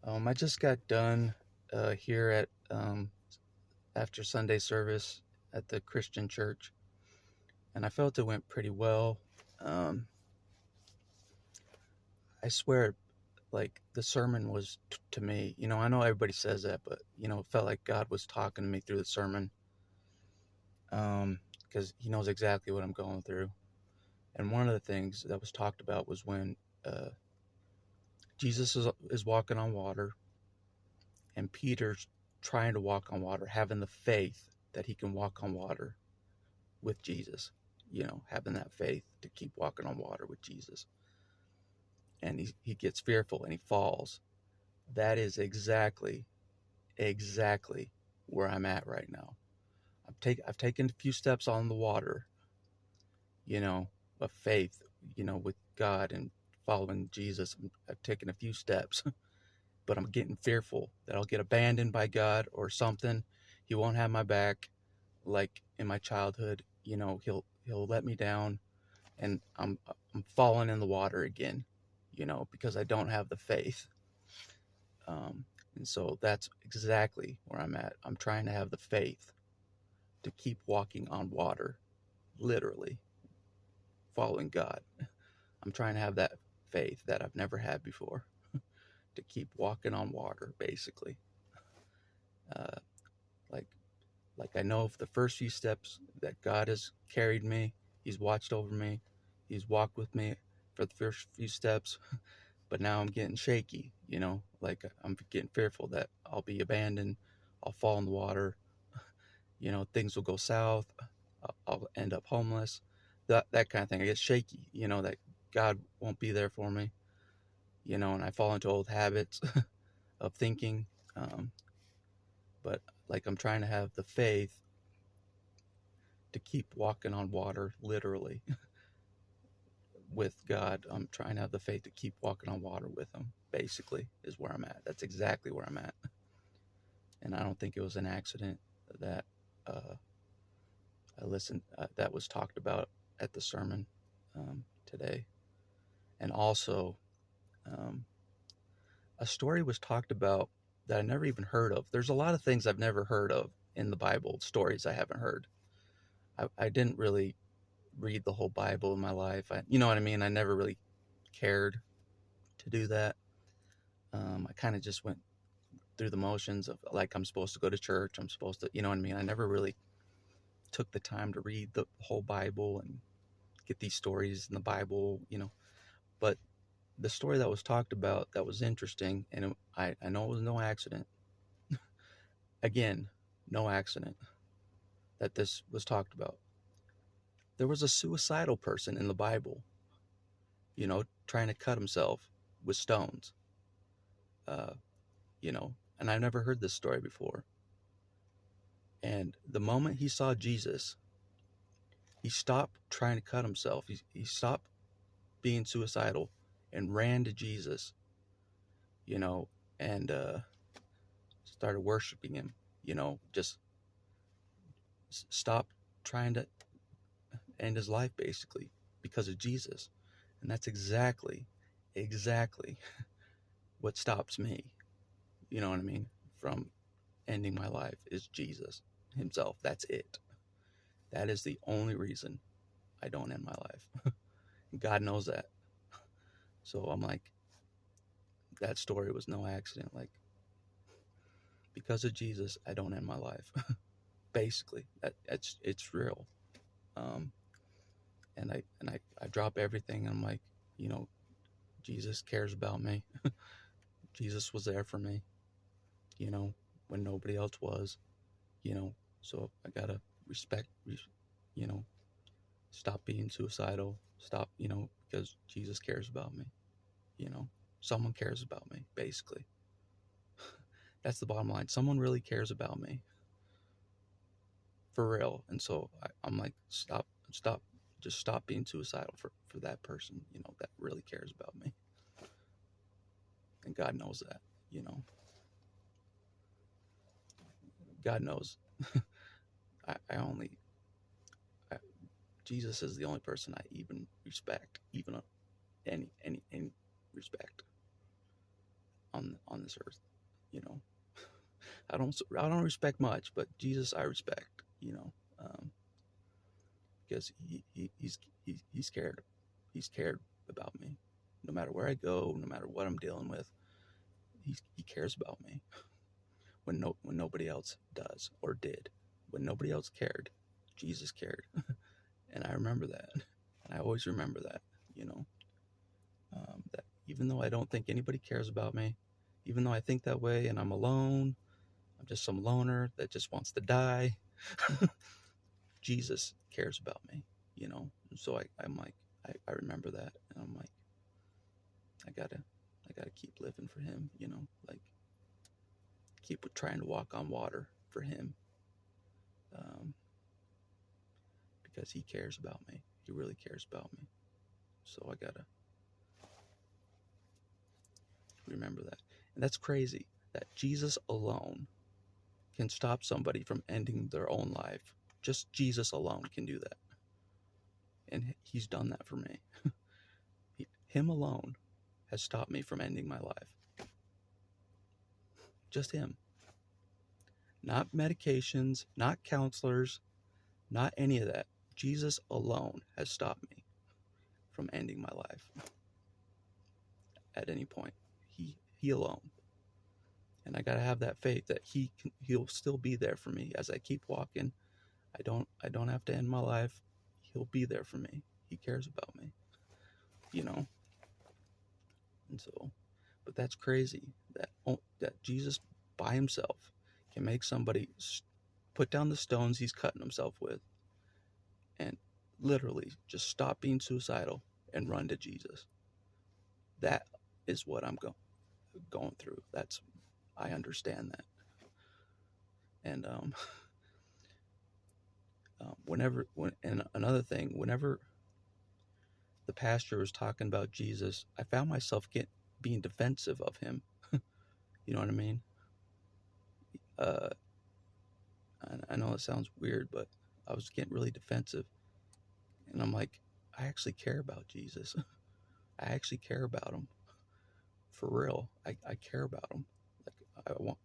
I just got done here at after Sunday service at the Christian church, and I felt it went pretty well. Um, I swear, like the sermon was to me. I know everybody says that, but it felt like God was talking to me through the sermon, because He knows exactly what I'm going through. And one of the things that was talked about was when uh, Jesus is walking on water, and Peter's trying to walk on water, having the faith that he can walk on water with Jesus, having that faith to keep walking on water with Jesus. And he gets fearful and he falls. That is exactly where I'm at right now. I've taken a few steps on the water, you know, of faith, with God and following Jesus. I've taken a few steps, but I'm getting fearful that I'll get abandoned by God or something. He won't have my back like in my childhood. He'll let me down, and I'm falling in the water again, because I don't have the faith. And so that's exactly where I'm at. I'm trying to have the faith to keep walking on water, literally following God. I'm trying to have that faith that I've never had before to keep walking on water, basically. Uh, like, like I know of the first few steps that God has carried me. He's watched over me. He's walked with me for the first few steps. But now I'm getting shaky, like I'm getting fearful that I'll be abandoned, I'll fall in the water, things will go south, I'll end up homeless, that kind of thing. I get shaky, that God won't be there for me, and I fall into old habits of thinking. Um, but like I'm trying to have the faith to keep walking on water, literally, with God. I'm trying to have the faith to keep walking on water with Him, basically, is where I'm at. That's exactly where I'm at. And I don't think it was an accident that I listened, that was talked about at the sermon today. And also, um, a story was talked about that I never even heard of. There's a lot of things I've never heard of in the Bible, stories I haven't heard. I didn't really read the whole Bible in my life. You know what I mean? I never really cared to do that. I kind of just went through the motions of like I'm supposed to go to church. I'm supposed to, you know what I mean? I never really took the time to read the whole Bible and get these stories in the Bible, But the story that was talked about that was interesting, and I know it was no accident. Again, no accident that this was talked about. There was a suicidal person in the Bible, trying to cut himself with stones, uh, and I've never heard this story before. And the moment he saw Jesus, he stopped trying to cut himself. He stopped being suicidal and ran to Jesus, you know, and started worshiping him, just stopped trying to end his life basically because of Jesus. And that's exactly what stops me, you know what I mean, from ending my life is Jesus himself. That's it. That is the only reason I don't end my life. God knows that. So I'm like, that story was no accident. Like, because of Jesus, I don't end my life. Basically, it's real. Um, and I drop everything. And I'm like, you know, Jesus cares about me. Jesus was there for me, when nobody else was, So I gotta respect, you know, stop being suicidal. Stop, because Jesus cares about me. You know, someone cares about me. Basically, that's the bottom line. Someone really cares about me, for real. And so I'm like, stop, just stop being suicidal for that person, that really cares about me. And God knows that, God knows. I only, I, Jesus is the only person I even respect, even any respect. on this earth. You know, I don't respect much, but Jesus I respect. You know, because he's cared. He's cared about me, no matter where I go, no matter what I'm dealing with. He cares about me when nobody else does or did. When nobody else cared, Jesus cared, and I remember that, and I always remember that. You know, that even though I don't think anybody cares about me, even though I think that way, and I'm alone, I'm just some loner that just wants to die. Jesus cares about me. You know, so I'm like, I remember that, and I'm like, I gotta keep living for him. You know, like keep trying to walk on water for him, because he cares about me. He really cares about me. So I gotta remember that. And that's crazy that Jesus alone can stop somebody from ending their own life. Just Jesus alone can do that. And he's done that for me. Him alone has stopped me from ending my life. Just him. Not medications, not counselors, not any of that. Jesus alone has stopped me from ending my life at any point. He alone. And I got to have that faith that he'll still be there for me as I keep walking. I don't have to end my life. He'll be there for me. He cares about me. You know. And so, but that's crazy that Jesus by himself can make somebody put down the stones he's cutting himself with and literally just stop being suicidal and run to Jesus. That is what I'm going through. I understand that. And another thing, whenever the pastor was talking about Jesus, I found myself being defensive of him. You know what I mean? I know it sounds weird, but I was getting really defensive. And I'm like, I actually care about Jesus. I actually care about him. For real. I care about him.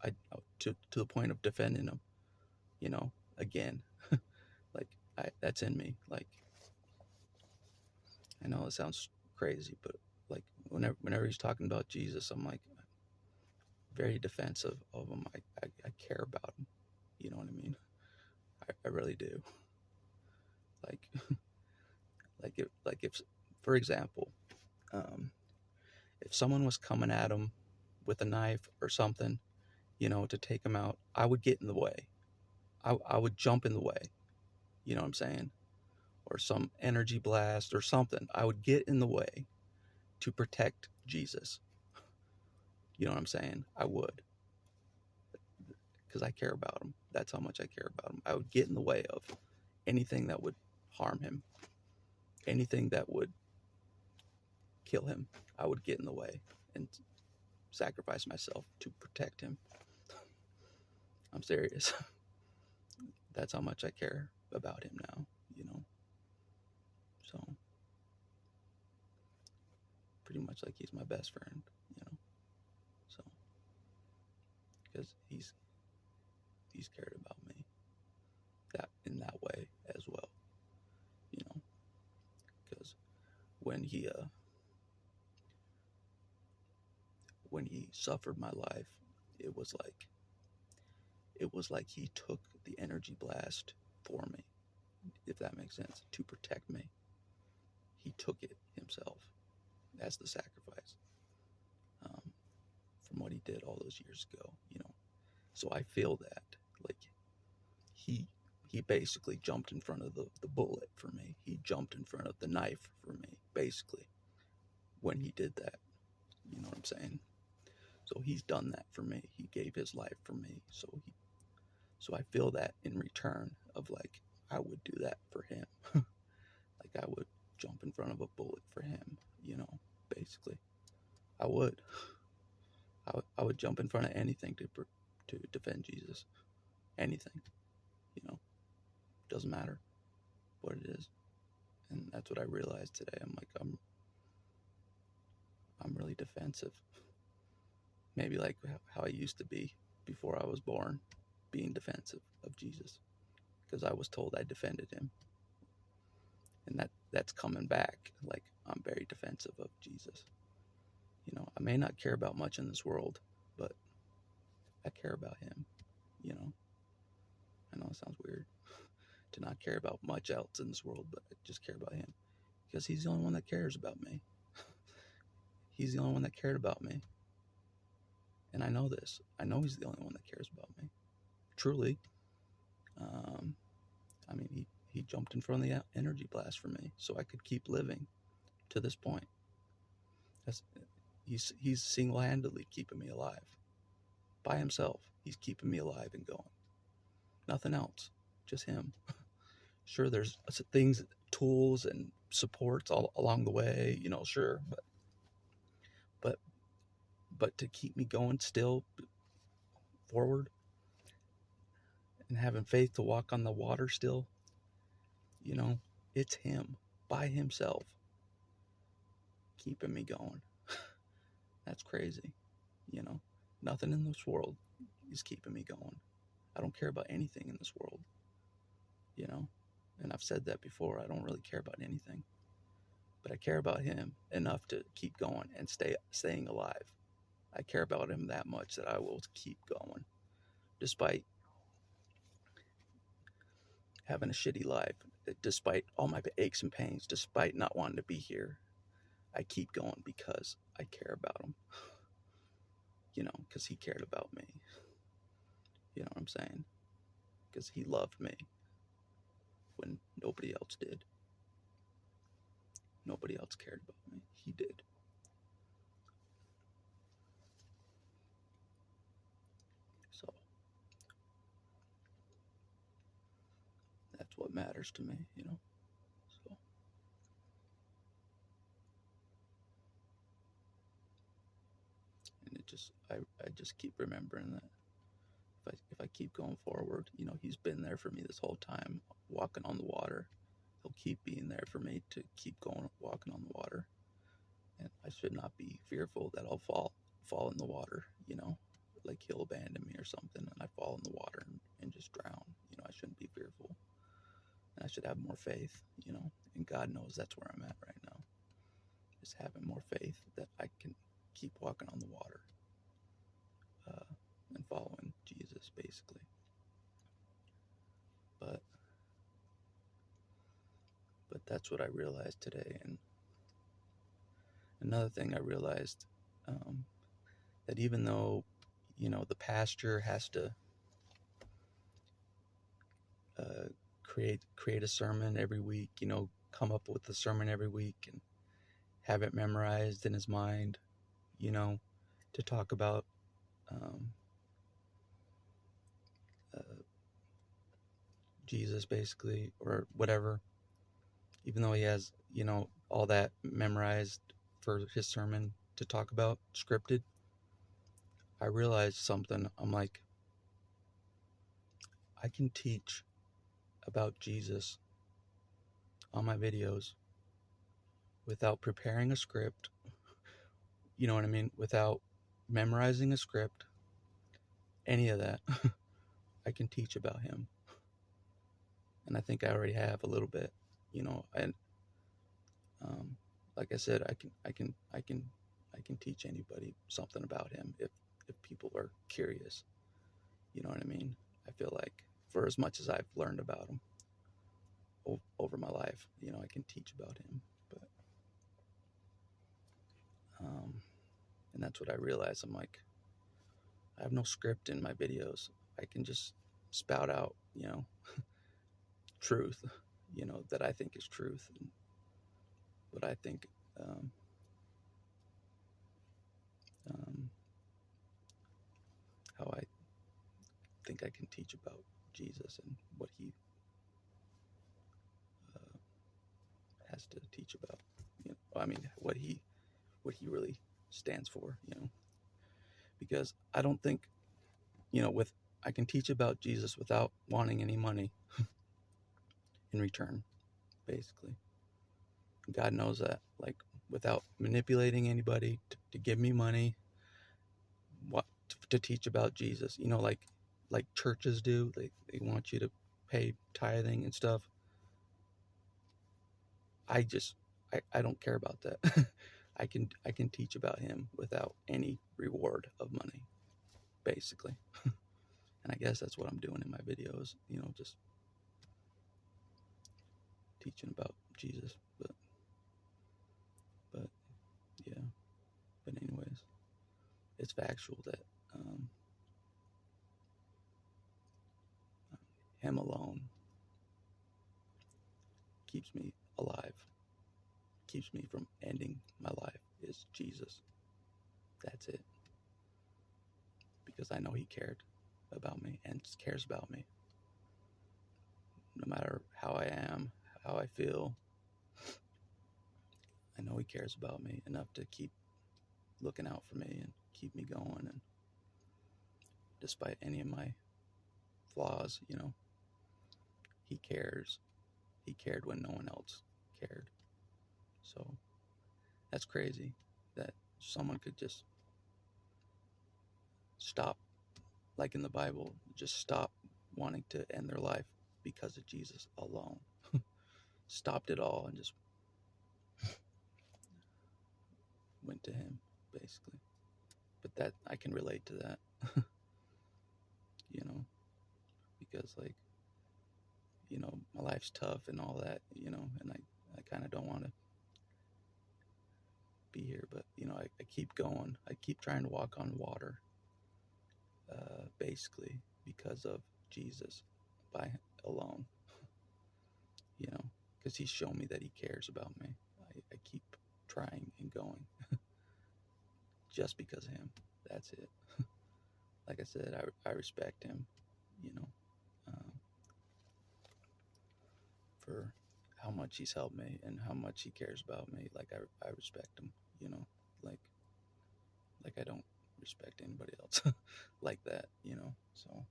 Like to the point of defending him, you know, again. Like that's in me. Like I know it sounds crazy, but like whenever he's talking about Jesus, I'm like very defensive of him. I care about him. You know what I mean? I really do. Like if for example, if someone was coming at him with a knife or something, you know, to take him out, I would get in the way. I would jump in the way. You know what I'm saying? Or some energy blast or something. I would get in the way to protect Jesus. You know what I'm saying? I would. Because I care about him. That's how much I care about him. I would get in the way of anything that would harm him. Anything that would kill him. I would get in the way and sacrifice myself to protect him. I'm serious. That's how much I care about him now, you know. So pretty much like he's my best friend, you know. So because he's cared about me in that way as well, you know. Because when he suffered my life, it was like he took the energy blast for me, if that makes sense, to protect me. He took it himself as the sacrifice from what he did all those years ago, you know. So I feel that, like, he basically jumped in front of the bullet for me. He jumped in front of the knife for me, basically, when he did that. You know what I'm saying? So he's done that for me. He gave his life for me. So I feel that in return of, like, I would do that for him. Like, I would jump in front of a bullet for him, you know, basically. I would jump in front of anything to defend Jesus. Anything, you know. Doesn't matter what it is. And that's what I realized today. I'm like, I'm really defensive. maybe like how I used to be before I was born, being defensive of Jesus because I was told I defended him. And that's coming back. Like, I'm very defensive of Jesus. I may not care about much in this world, but I care about him. I know it sounds weird to not care about much else in this world, but I just care about him because he's the only one that cares about me. He's the only one that cared about me. And I know this. I know he's the only one that cares about me. Truly. I mean, he jumped in front of the energy blast for me so I could keep living to this point. He's single-handedly keeping me alive. By himself, he's keeping me alive and going. Nothing else, just him. Sure, there's things, tools and supports all along the way, sure, but to keep me going still forward and having faith to walk on the water still, it's him by himself keeping me going. That's crazy. Nothing in this world is keeping me going. I don't care about anything in this world, and I've said that before. I don't really care about anything, but I care about him enough to keep going and staying alive. I care about him that much that I will keep going despite having a shitty life, despite all my aches and pains, despite not wanting to be here. I keep going because I care about him, because he cared about me. You know what I'm saying? Because he loved me when nobody else did. Nobody else cared about me. He did. So that's what matters to me, So and I just keep remembering that if I keep going forward, he's been there for me this whole time, walking on the water. He'll keep being there for me to keep going, walking on the water. And I should not be fearful that I'll fall in the water, like he'll abandon me or something and I fall in the water and just drown. I shouldn't be fearful. And I should have more faith, and God knows that's where I'm at right now. Just having more faith that I can keep walking on the water and following Jesus, basically. But that's what I realized today. And another thing I realized, that even though, the pastor has to create a sermon every week, come up with a sermon every week and have it memorized in his mind, to talk about Jesus, basically, or whatever. Even though he has, all that memorized for his sermon to talk about, scripted, I realized something. I'm like, I can teach about Jesus on my videos without preparing a script, you know what I mean? Without memorizing a script, any of that. I can teach about him. And I think I already have a little bit, and like I said, I can teach anybody something about him if people are curious. You know what I mean? I feel like for as much as I've learned about him over my life, I can teach about him. But and that's what I realized. I'm like, I have no script in my videos. I can just spout out, truth, that I think is truth, and what I think how I think I can teach about Jesus and what he has to teach about. I mean, what he really stands for. Because I don't think, I can teach about Jesus without wanting any money in return, basically. God knows that, like, without manipulating anybody to give me money, to teach about Jesus, you know, like churches do. They want you to pay tithing and stuff. I don't care about that. I can teach about him without any reward of money, basically. And I guess that's what I'm doing in my videos, you know, just teaching about Jesus. But yeah. But anyways, it's factual that him alone keeps me alive, keeps me from ending my life, is Jesus. That's it. Because I know he cared about me and cares about me. No matter how I am, how I feel, I know he cares about me enough to keep looking out for me and keep me going. And despite any of my flaws, you know, he cares. He cared when no one else cared. So that's crazy that someone could just stop, like in the Bible, just stop wanting to end their life because of Jesus alone. Stopped it all and just went to him, basically. But that, I can relate to that, you know, because, like, you know, my life's tough and all that, you know, and I kind of don't want to be here, but, you know, I keep going. I keep trying to walk on water, basically, because of Jesus by alone, you know, because he's shown me that he cares about me. I keep trying and going just because of him. That's it. Like I said, I respect him, you know, for how much he's helped me and how much he cares about me. Like I respect him, you know, like I don't respect anybody else like that, you know. So,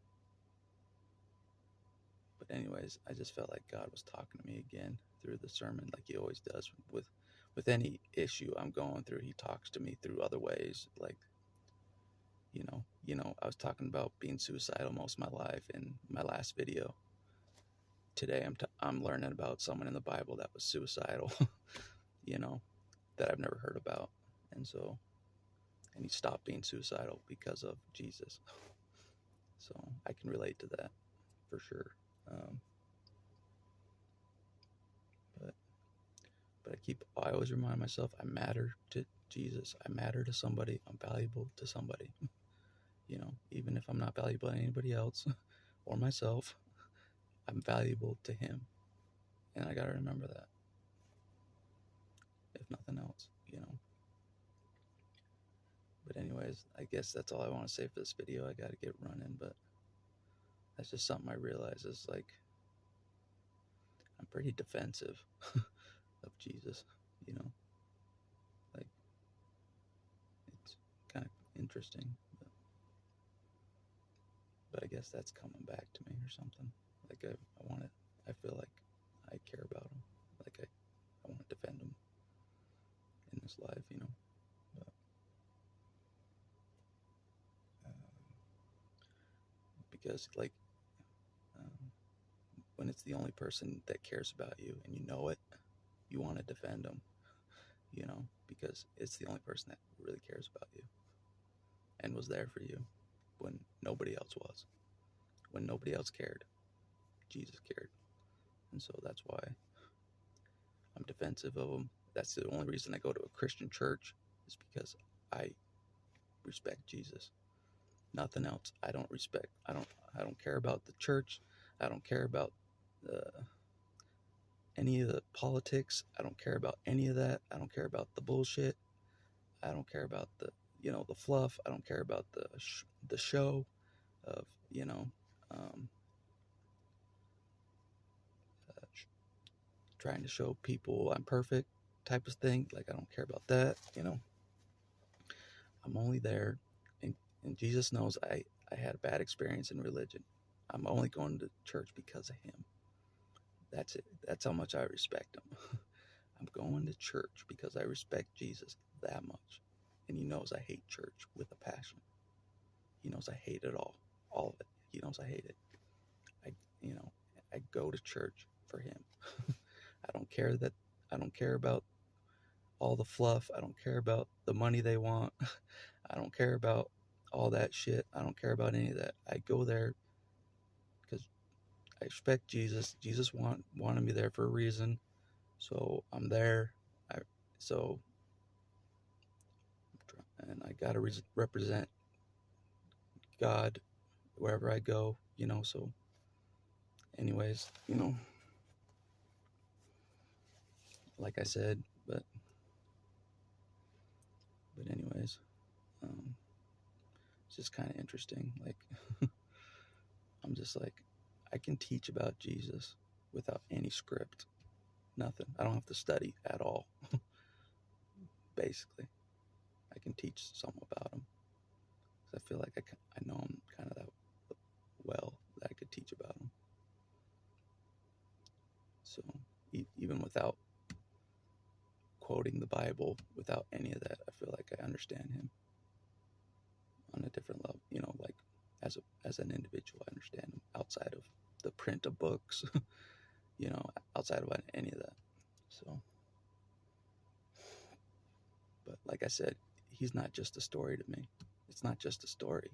but anyways, I just felt like God was talking to me again through the sermon, like he always does with any issue I'm going through. He talks to me through other ways, like, you know, I was talking about being suicidal most of my life in my last video. Today I'm learning about someone in the Bible that was suicidal, you know, that I've never heard about. And he stopped being suicidal because of Jesus. So I can relate to that for sure. But I always remind myself, I matter to Jesus. I matter to somebody. I'm valuable to somebody. You know, even if I'm not valuable to anybody else or myself, I'm valuable to him. And I got to remember that, if nothing else, you know. But anyways, I guess that's all I want to say for this video. I got to get running, but that's just something I realize is, like, I'm pretty defensive of Jesus, you know. Like, it's kind of interesting, but I guess that's coming back to me or something. Like, I want to, I feel like I care about him. Like, I want to defend him in this life, you know. But, because, like, when it's the only person that cares about you and you know it, you want to defend them, you know, because it's the only person that really cares about you and was there for you when nobody else was. When nobody else cared, Jesus cared. And so that's why I'm defensive of him. That's the only reason I go to a Christian church, is because I respect Jesus. Nothing else. I don't respect. I don't care about the church. I don't care about any of the politics. I don't care about any of that. I don't care about the bullshit. I don't care about the, you know, the fluff. I don't care about the show of, you know, trying to show people I'm perfect type of thing. Like, I don't care about that, you know. I'm only there, and Jesus knows I had a bad experience in religion. I'm only going to church because of him. That's it. That's how much I respect him. I'm going to church because I respect Jesus that much. And he knows I hate church with a passion. He knows I hate it all of it. He knows I hate it. I, you know, I go to church for him. I don't care about all the fluff. I don't care about the money they want. I don't care about all that shit. I don't care about any of that. I go there because I respect Jesus. Jesus wanted me there for a reason. So I'm there. So and I gotta represent God wherever I go, so anyways, like I said, but anyways, it's just kind of interesting. Like, I'm just like, I can teach about Jesus without any script, nothing. I don't have to study at all. Basically, I can teach some about him because I feel like I know him kind of that well that I could teach about him. So even without quoting the Bible, without any of that, I feel like I understand him on a different level. Like as an individual, I understand him outside of the print of books. Outside of any of that. So, but like I said, he's not just a story to me. It's not just a story.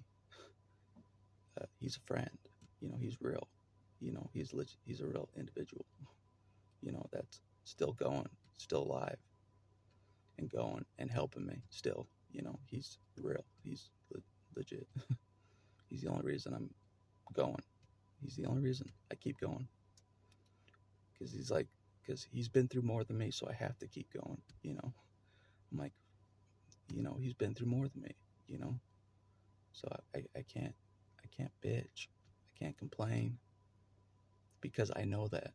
He's a friend. He's real. He's a real individual. That's still going, still alive, and going and helping me still. He's real. He's legit. He's the only reason I'm going. He's the only reason I keep going. Because he's been through more than me, so I have to keep going. I'm like, he's been through more than me. So I can't bitch. I can't complain because I know that.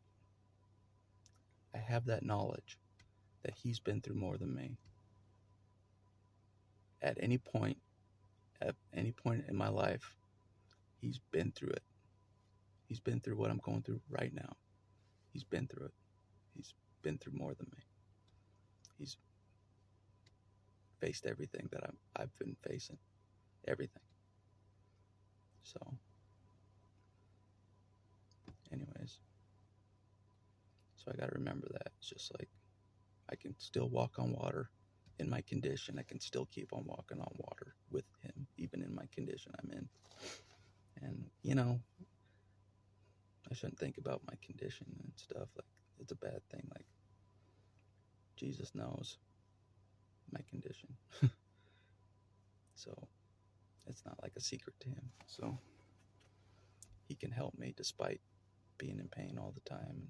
I have that knowledge that he's been through more than me. At any point in my life, he's been through it. He's been through what I'm going through right now. He's been through it. He's been through more than me. He's faced everything that I've been facing. Everything. So, anyways. So I got to remember that. It's just like, I can still walk on water in my condition. I can still keep on walking on water with him, even in my condition I'm in. And, I shouldn't think about my condition and stuff. Like, it's a bad thing. Like, Jesus knows my condition. So, it's not like a secret to him. So, he can help me despite being in pain all the time and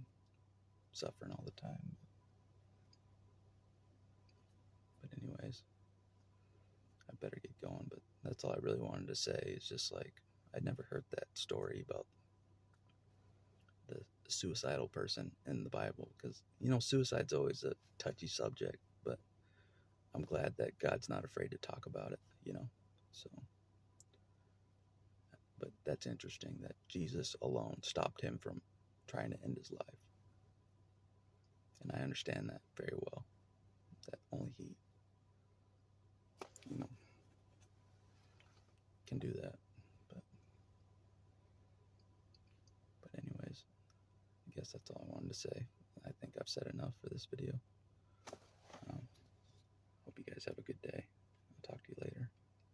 suffering all the time. But anyways, I better get going. But that's all I really wanted to say. Is just like, I'd never heard that story about the suicidal person in the Bible, because suicide's always a touchy subject, but I'm glad that God's not afraid to talk about it. So, but that's interesting that Jesus alone stopped him from trying to end his life, and I understand that very well, that only he can do that. But anyways, I guess that's all I wanted to say. I think I've said enough for this video. Hope you guys have a good day.